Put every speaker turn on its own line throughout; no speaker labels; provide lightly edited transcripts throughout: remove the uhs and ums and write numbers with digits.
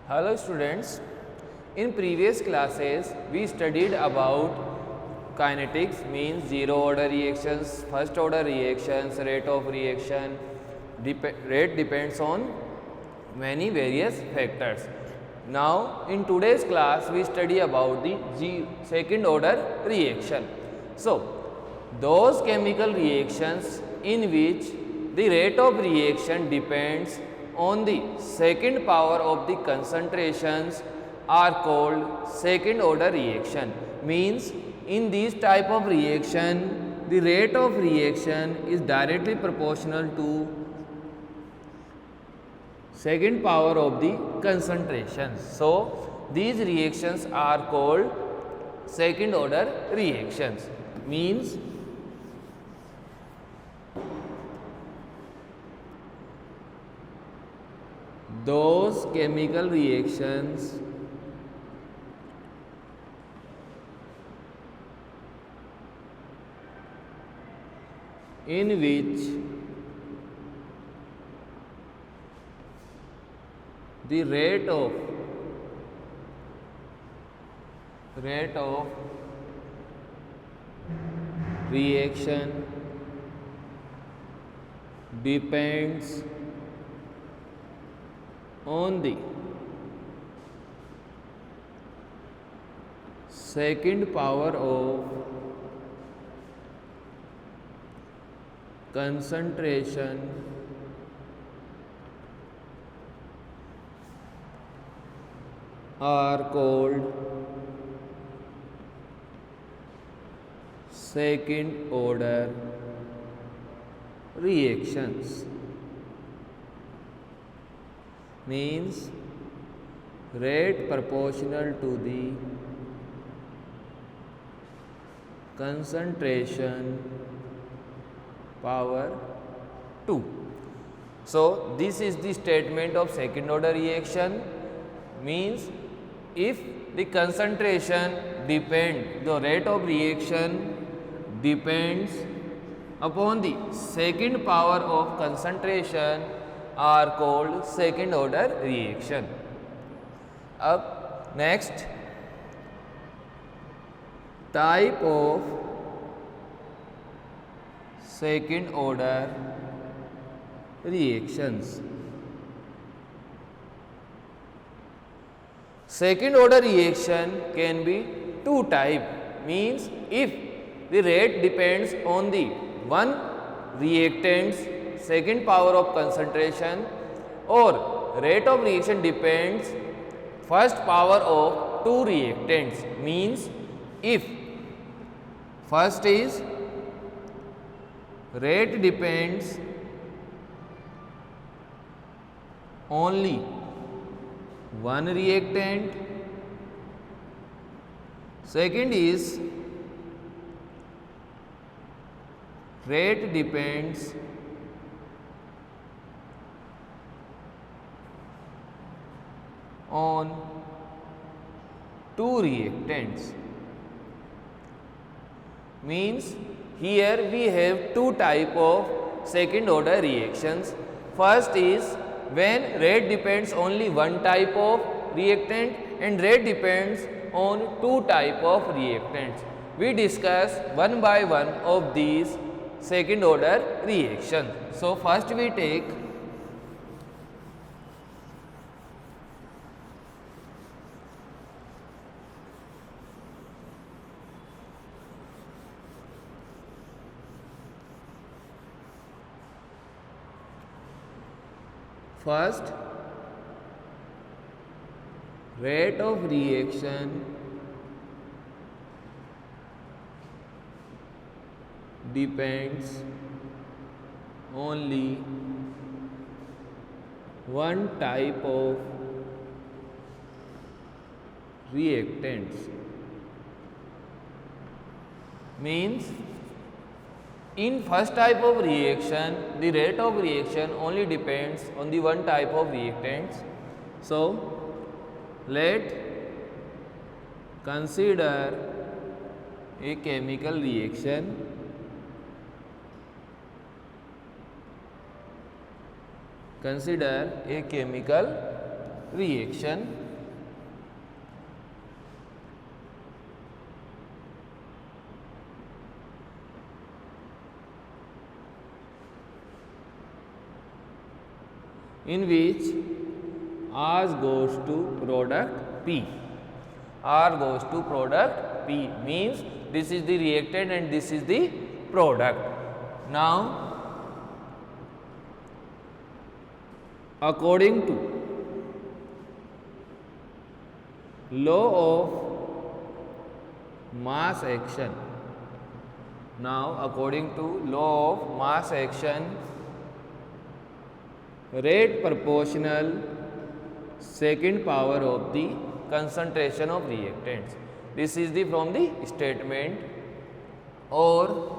Hello students, in previous classes we studied about kinetics means zero order reactions, first order reactions, rate of reaction. Rate depends on many various factors. Now in today's class we study about the second order reaction. So those chemical reactions in which the rate of reaction depends on the second power of the concentrations are called second order reaction. Means in these type of reaction the rate of reaction is directly proportional to second power of the concentrations. So these reactions are called second order reactions. Means those chemical reactions in which the rate of reaction depends on the second power of concentration are called second order reactions. Means rate proportional to the concentration power 2. So this is the statement of second order reaction. Means if the concentration the rate of reaction depends upon the second power of concentration are called second order reaction. Up next, type of second order reactions. Second order reaction can be two type. Means if the rate depends on the one reactant's second power of concentration, or rate of reaction depends first power of two reactants. Means if first is rate depends only one reactant, second is rate depends on two reactants. Means here we have two type of second order reactions. First is when rate depends only one type of reactant and rate depends on two type of reactants. We discuss one by one of these second order reactions. So first we take first rate of reaction depends only one type of reactants. Means in first type of reaction the rate of reaction only depends on the one type of reactants. So let consider a chemical reaction Consider a chemical reaction. In which R goes to product P. R goes to product P means this is the reactant and this is the product. Now, according to law of mass action, rate proportional second power of the concentration of reactants. This is the from the statement, or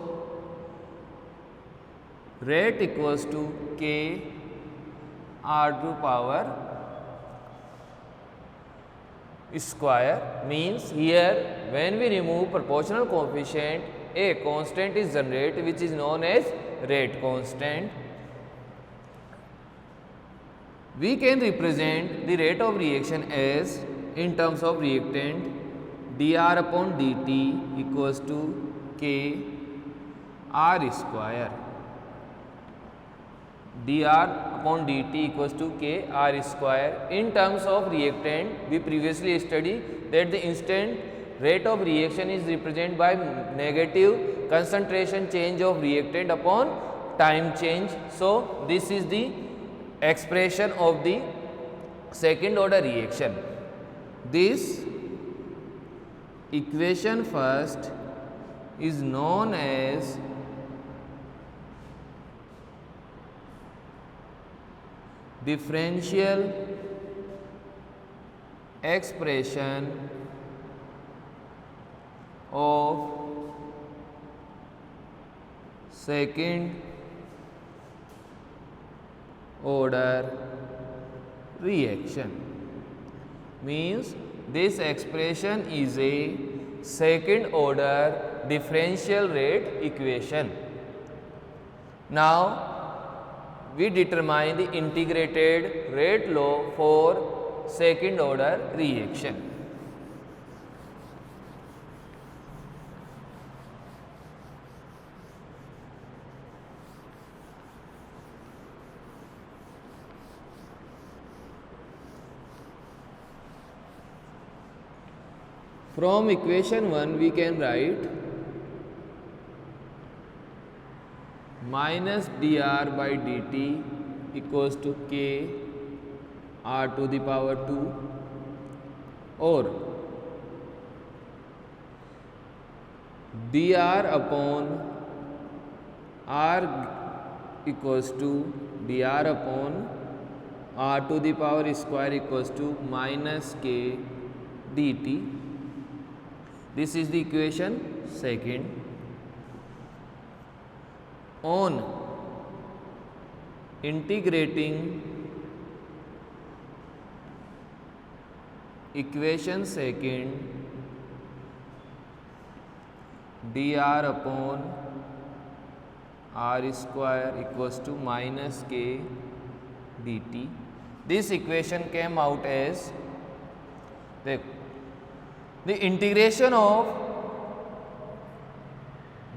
rate equals to K R to power square means here when we remove proportional coefficient, a constant is generated which is known as rate constant. We can represent the rate of reaction as in terms of reactant dr upon dt equals to K R square. dr upon dt equals to K R square. In terms of reactant, we previously studied that the instant rate of reaction is represented by negative concentration change of reactant upon time change. So, this is the expression of the second order reaction. This equation first is known as differential expression of second order reaction. Means this expression is a second order differential rate equation. Now, we determine the integrated rate law for second order reaction. From equation 1 we can write minus dr by dt equals to K R to the power 2, or dr upon R equals to dr upon R to the power square equals to minus K dt. This is the equation second. On integrating equation second, dr upon R square equals to minus K dt. This equation came out as the integration of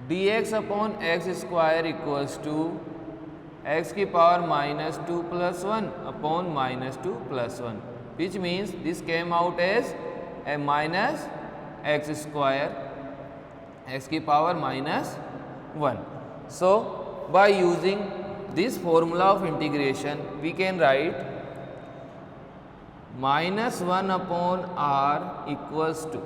dx upon x square equals to x की power minus 2 plus 1 upon minus 2 plus 1, which means this came out as a minus x square, x की power minus 1. So, by using this formula of integration, we can write minus 1 upon R equals to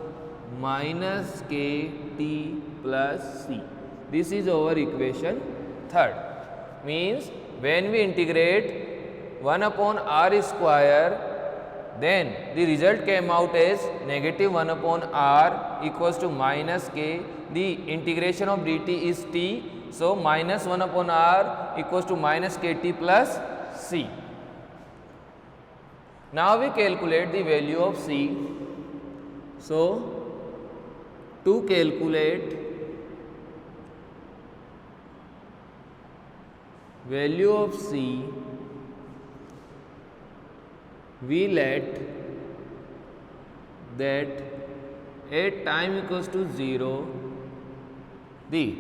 minus K T plus C. This is our equation third. Means when we integrate 1 upon R square, then the result came out as negative 1 upon R equals to minus K. The integration of dt is T. So, minus 1 upon R equals to minus KT plus C. Now, we calculate the value of C. So, to calculate value of C, we let that at time equals to 0, the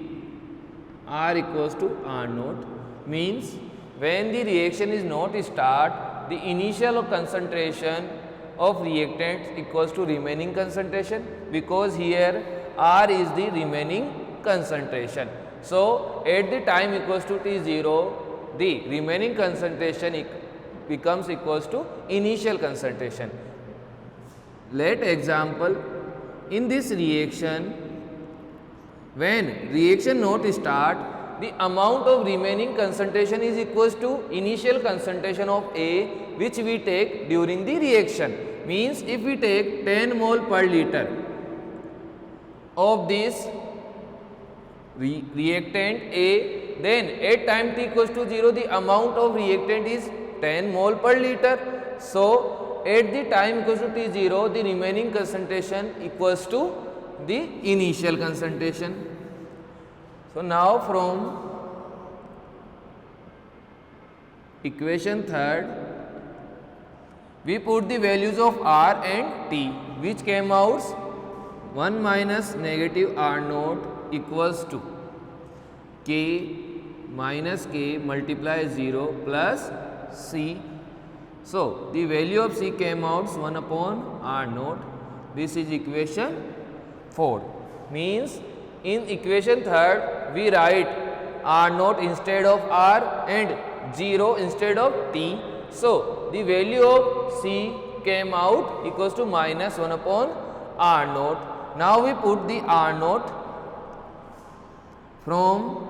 R equals to R naught, means when the reaction is not start, the initial concentration of reactant equals to remaining concentration, because here R is the remaining concentration. So, at the time equals to T0, the remaining concentration becomes equals to initial concentration. Let example, in this reaction, when reaction not start, the amount of remaining concentration is equals to initial concentration of A, which we take during the reaction. Means if we take 10 mole per liter of this reactant A, then at time t equals to 0, the amount of reactant is 10 mole per liter. So, at the time equals to T0, the remaining concentration equals to the initial concentration. So, now from equation third, we put the values of R and T, which came out 1 minus negative R naught equals to K minus K multiply 0 plus C. So, the value of C came out 1 upon R naught. This is equation 4. Means in equation third, we write R naught instead of R and 0 instead of T. So, the value of C came out equals to minus 1 upon R naught. Now, we put the R naught from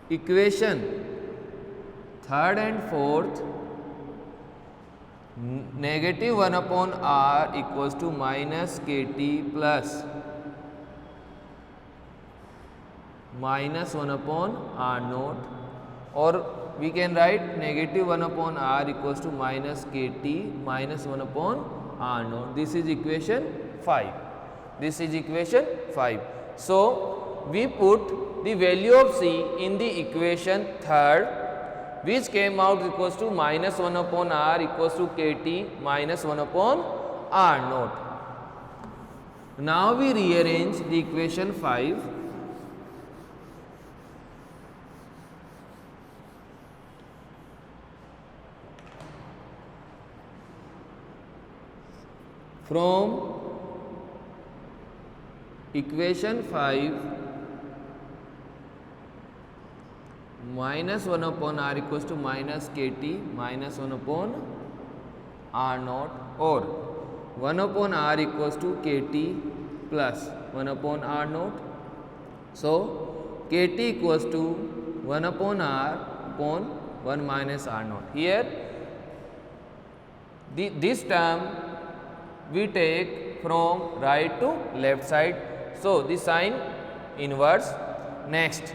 equation third and fourth. Negative 1 upon R equals to minus KT plus minus 1 upon R naught, or we can write negative 1 upon R equals to minus KT minus 1 upon R naught. This is equation 5. This is equation 5. So, we put the value of C in the equation third, which came out equals to minus 1 upon R equals to KT minus 1 upon R naught. Now, we rearrange the equation 5. From equation 5, minus 1 upon R equals to minus KT minus 1 upon R naught, or 1 upon R equals to KT plus 1 upon R naught. So, KT equals to 1 upon R upon 1 minus R naught. Here, this term we take from right to left side. So, the sign inverse. Next,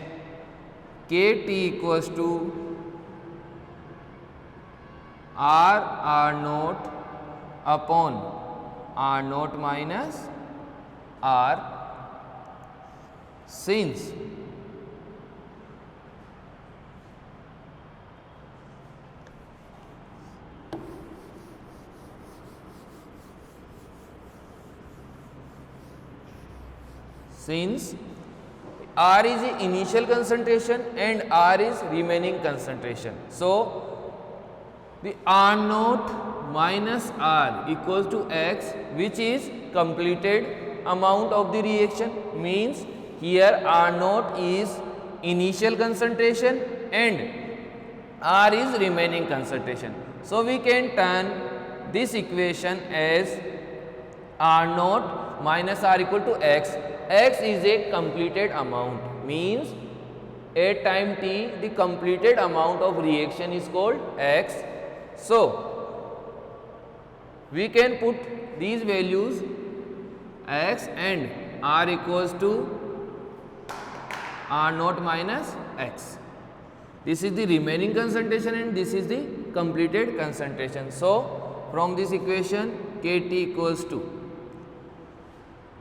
KT equals to R naught upon R naught minus R, since R is the initial concentration and R is remaining concentration. So, the R naught minus R equals to X, which is completed amount of the reaction, means here R naught is initial concentration and R is remaining concentration. So, we can turn this equation as R naught minus R equal to X. X is a completed amount, means at time t the completed amount of reaction is called X. So, we can put these values X and R equals to R naught minus X. This is the remaining concentration and this is the completed concentration. So, from this equation KT equals to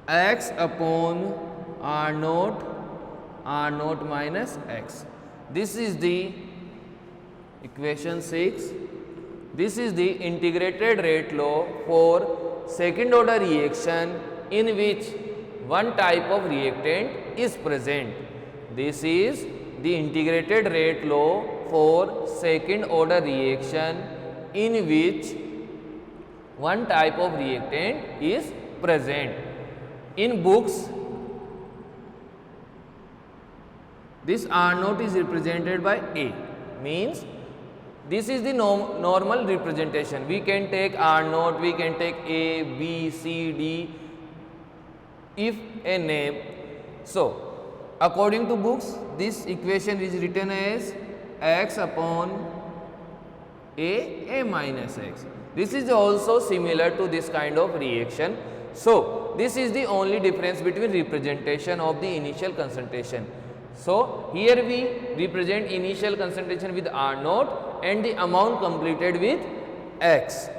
X upon R naught minus X. This is the equation 6. This is the integrated rate law for second order reaction in which one type of reactant is present. This is the integrated rate law for second order reaction in which one type of reactant is present. In books, this R naught is represented by A, means this is the normal representation. We can take R naught, we can take A, B, C, D, if a name. So, according to books, this equation is written as x upon A minus x. This is also similar to this kind of reaction. So, this is the only difference between representation of the initial concentration. So, here we represent initial concentration with R naught and the amount completed with x.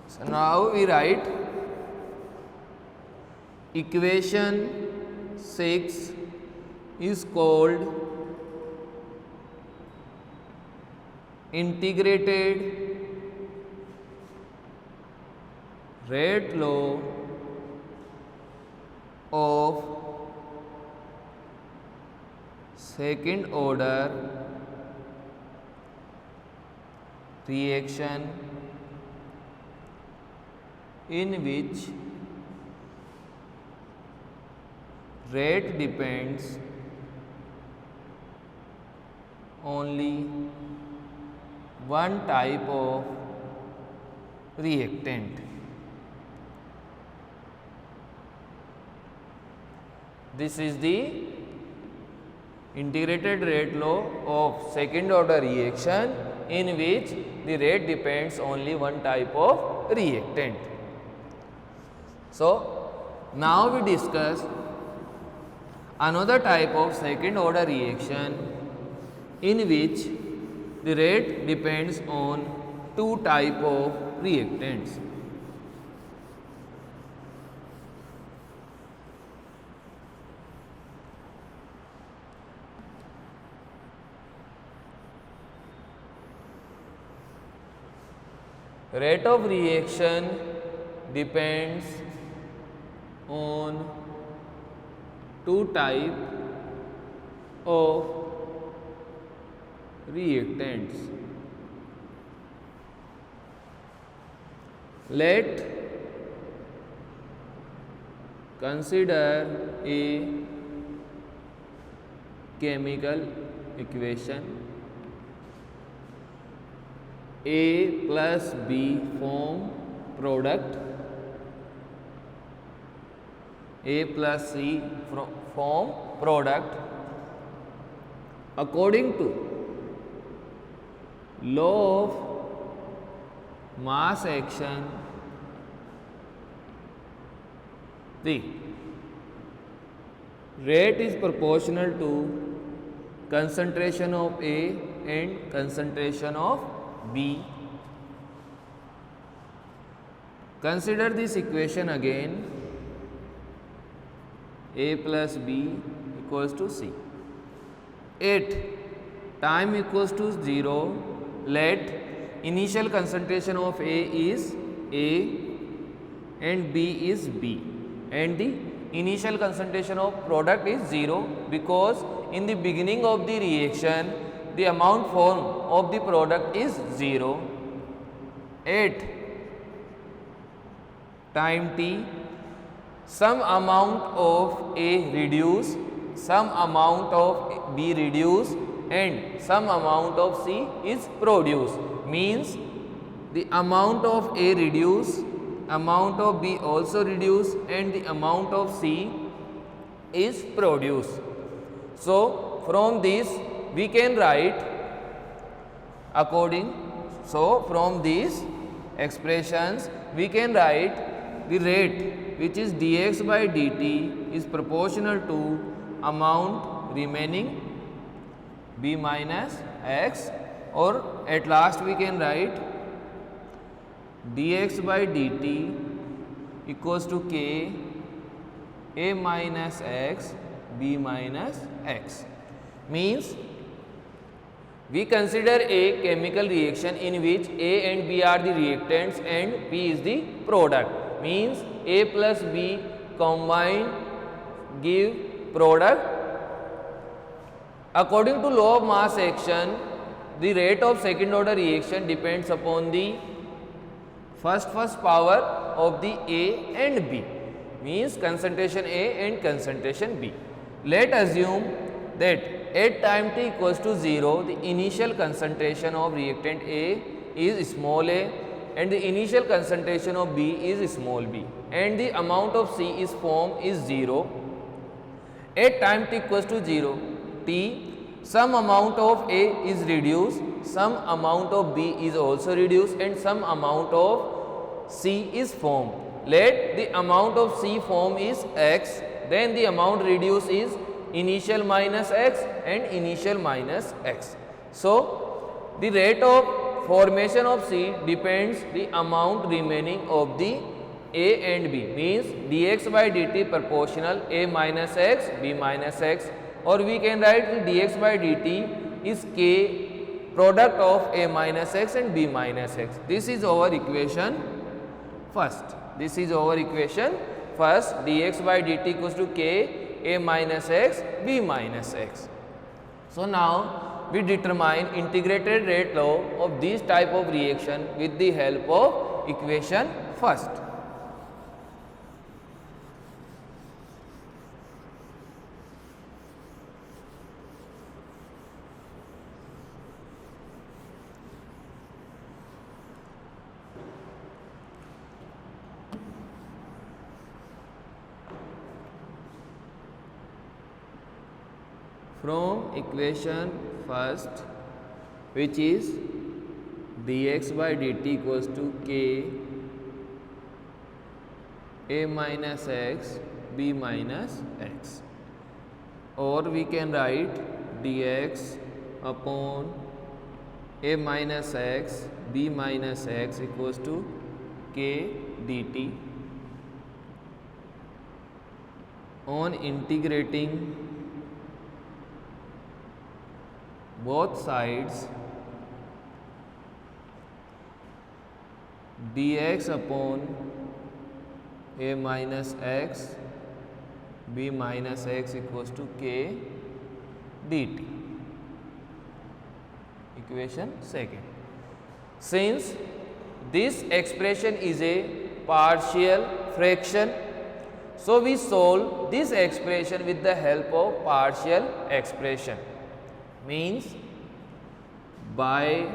So, now we write equation 6 is called integrated rate law of second order reaction in which rate depends only one type of reactant. This is the integrated rate law of second order reaction in which the rate depends only one type of reactant. So, now we discuss another type of second order reaction in which the rate depends on two type of reactants. Rate of reaction depends on two type of reactants. Let consider a chemical equation. A plus B form product, A plus C form product. According to law of mass action, the rate is proportional to concentration of A and concentration of B. Consider this equation again. A plus B equals to C. At time equals to 0, let initial concentration of A is A and B is B, and the initial concentration of product is 0 because in the beginning of the reaction the amount formed of the product is 0. At time t, some amount of A reduce, some amount of B reduce and some amount of C is produced. Means the amount of A reduce, amount of B also reduce and the amount of C is produced. So, from this we can write from these expressions we can write the rate which is dx by dt is proportional to amount remaining B minus x, or at last we can write dx by dt equals to k A minus x B minus x. Means We consider a chemical reaction in which A and B are the reactants and P is the product. Means A plus B combined give product. According to law of mass action, the rate of second order reaction depends upon the first power of the A and B, means concentration A and concentration B. Let assume that at time t equals to 0, the initial concentration of reactant A is small a and the initial concentration of B is small b, and the amount of C is formed is 0. At time t equals to 0, t, some amount of A is reduced, some amount of B is also reduced, and some amount of C is formed. Let the amount of C form is x, then the amount reduced is initial minus x and initial minus x. So, the rate of formation of C depends the amount remaining of the A and B, means dx by dt proportional A minus x, B minus x, or we can write the dx by dt is k product of A minus x and B minus x. This is our equation first. This is our equation first, dx by dt equals to k A minus x, B minus x. So, now we determine integrated rate law of this type of reaction with the help of equation first. From equation first, which is dx by dt equals to k A minus x, B minus x, or we can write dx upon A minus x, B minus x equals to k dt. On integrating both sides, dx upon A minus x, B minus x equals to k dt. Equation second. Since this expression is a partial fraction, so we solve this expression with the help of partial expression. Means by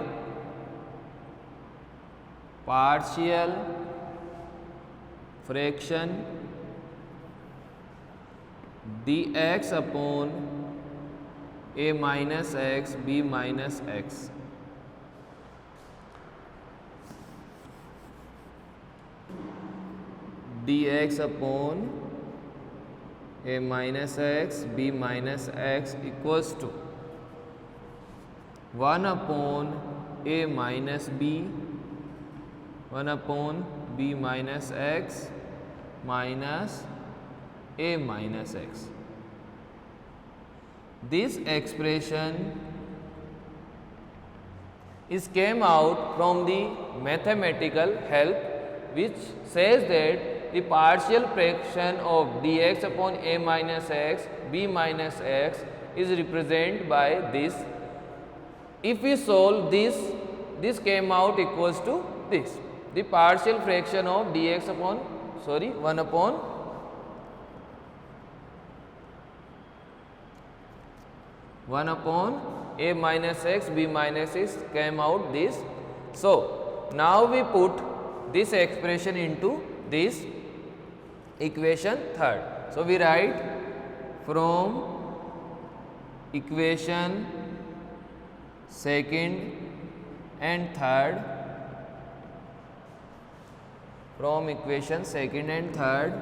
partial fraction dx upon A minus x, B minus x, dx upon A minus x, B minus x equals to 1 upon A minus B, 1 upon B minus x minus A minus x. This expression is came out from the mathematical help, which says that the partial fraction of dx upon A minus x, B minus x is represented by this. If we solve this, this came out equals to this. The partial fraction of dx upon 1 upon A minus x, B minus x came out this. So, now we put this expression into this equation third. So, we write from equation second and third, from equation second and third,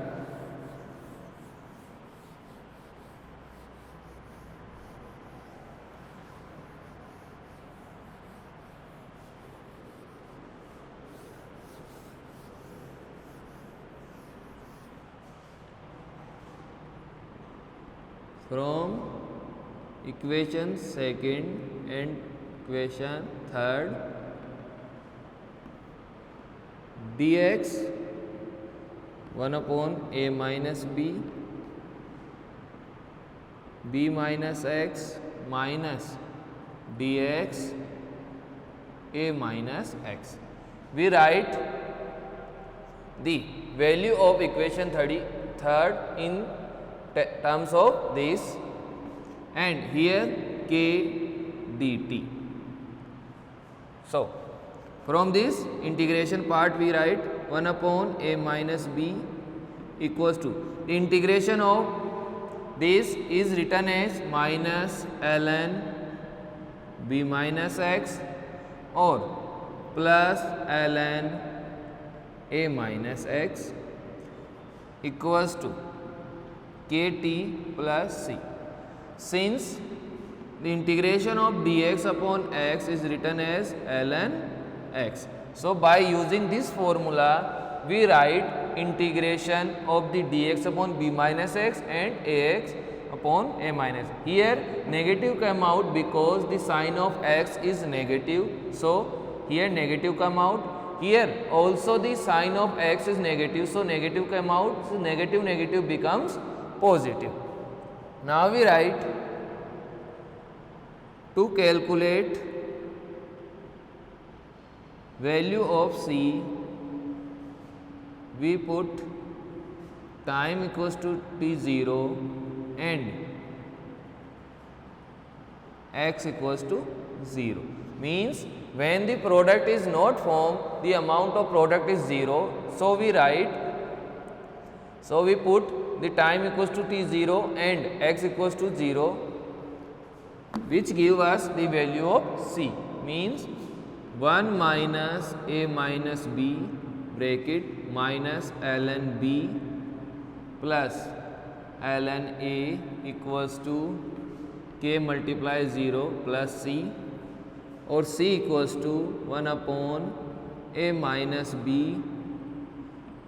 from equation second and equation third, dx 1 upon a minus b, b minus x minus dx a minus x. We write the value of equation third in terms of this, and here k dt. So, from this integration part we write 1 upon a minus b equals to, the integration of this is written as minus ln b minus x or plus ln a minus x equals to kt plus c. Since the integration of dx upon x is written as ln x, so by using this formula we write integration of the dx upon b minus x and ax upon a minus. Here negative come out because the sign of x is negative, so here negative come out. Here also the sign of x is negative, so negative come out, so negative negative becomes positive. Now we write, to calculate value of c, we put time equals to t0 and x equals to 0. Means when the product is not formed, the amount of product is 0. So we put the time equals to t0 and x equals to 0, which give us the value of c. Means 1 minus a minus b bracket minus ln b plus ln a equals to k multiply 0 plus c, or c equals to 1 upon a minus b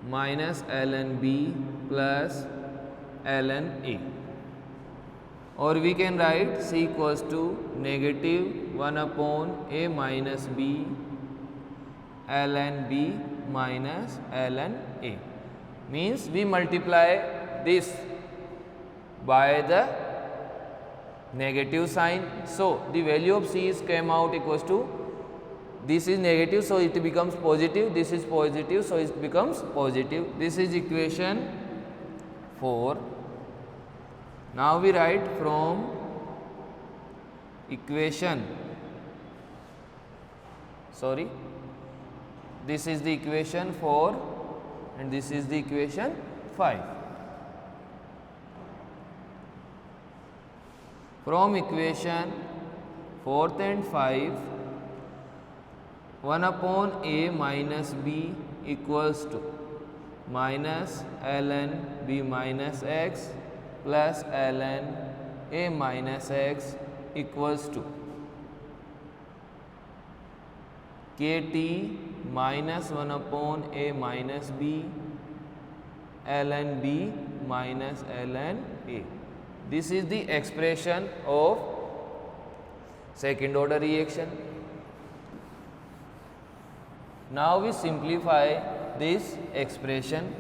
minus ln b plus ln a, or we can write c equals to negative 1 upon a minus b ln b minus ln a. Means we multiply this by the negative sign, so the value of c is came out equals to, this is negative so it becomes positive, this is positive so it becomes positive. This is equation 4. Now we write from equation, this is the equation 4 and this is the equation 5. From equation 4th and 5, 1 upon a minus b equals to minus ln b minus x plus ln a minus x equals to kt minus 1 upon a minus b ln b minus ln a. This is the expression of second order reaction. Now we simplify this expression.